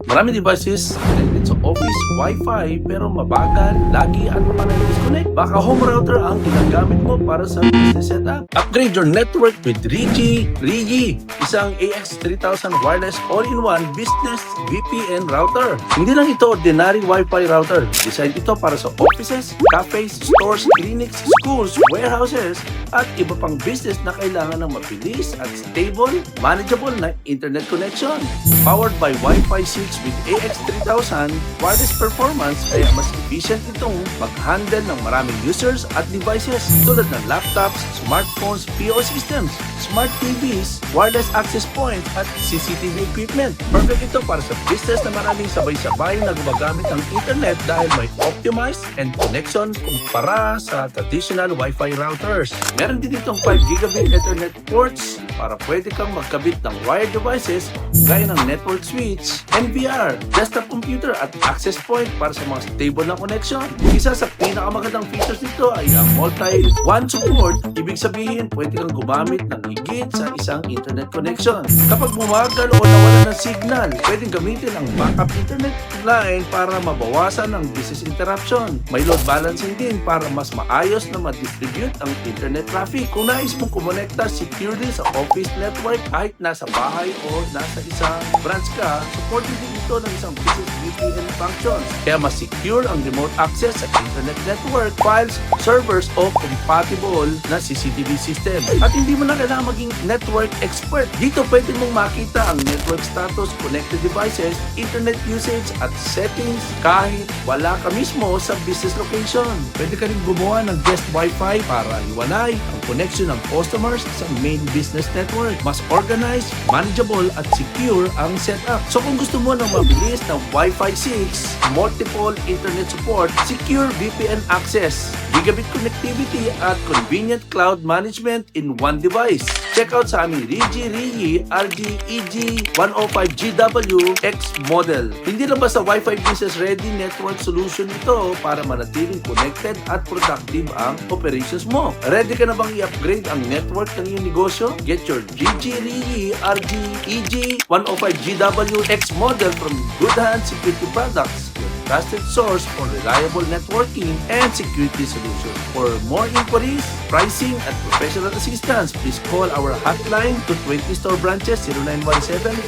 Maraming devices connected sa office Wi-Fi pero mabagal, lagi at disconnect. Baka home router ang ginagamit mo para sa business setup. Upgrade your network with Ruijie Reyee, isang AX3000 wireless all-in-one business VPN router. Hindi lang ito ordinary Wi-Fi router. Design ito para sa offices, cafes, stores, clinics, schools, warehouses, at iba pang business na kailangan ng mabilis at stable, manageable na internet connection. Powered by Wi-Fi 6 with AX3000 wireless performance, kaya mas efficient itong mag-handle ng maraming users at devices tulad ng laptops, smartphones, PO systems, smart TVs, wireless access points at CCTV equipment. Perfect ito para sa business na maraming sabay-sabay na gumagamit ng internet dahil may optimized and connection kumpara sa traditional Wi-Fi routers. Meron din itong 5 gigabit Ethernet ports para pwede kang magkabit ng wired devices gaya ng network switch, NVR, desktop computer at access point para sa mga stable na connection. Isa sa pinakamagandang features nito ay ang multi-WAN support. Ibig sabihin, pwede kang gumamit ng higit sa isang internet connection. Kapag bumagal o nawala ng signal, pwedeng gamitin ang backup internet line para mabawasan ang business interruption. May load balancing din para mas maayos na ma-distribute ang internet traffic. Kung nais mong kumonekta securely sa office network kahit nasa bahay o nasa isang branch ka, supported din ito ng isang business VPN functions. Kaya mas secure ang remote access sa internet network, files, servers o compatible na CCTV system. At hindi mo na kailangan maging network expert. Dito pwede mong makita ang network status, connected devices, internet usage at settings kahit wala ka mismo sa business location. Pwede ka rin gumawa ng guest Wi-Fi para iwanay ang connection ng customers sa main business network. Mas organized, manageable at secure ang setup. So kung gusto mo ng mabilis na Wi-Fi 6, multiple internet support, secure VPN access, gigabit connectivity at convenient cloud management in one device, check out sa aming Ruijie Reyee RG-EG105GW-X model. Hindi lang basta Wi-Fi business ready network solution ito para manatiling connected at productive ang operations mo. Ready ka na bang i-upgrade ang network ng iyong negosyo? Get your Ruijie Reyee RG-EG105GW-X model from Goodhand Security Products, your trusted source for reliable networking and security solutions. For more inquiries, pricing, and professional assistance, please call our hotline to 20 store branches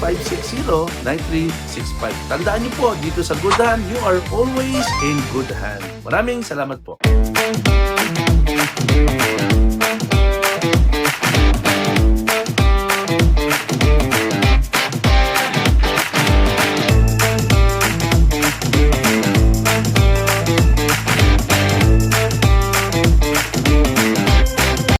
0917-560-9365. Tandaan niyo po, dito sa Goodhand, you are always in good hand. Maraming salamat po.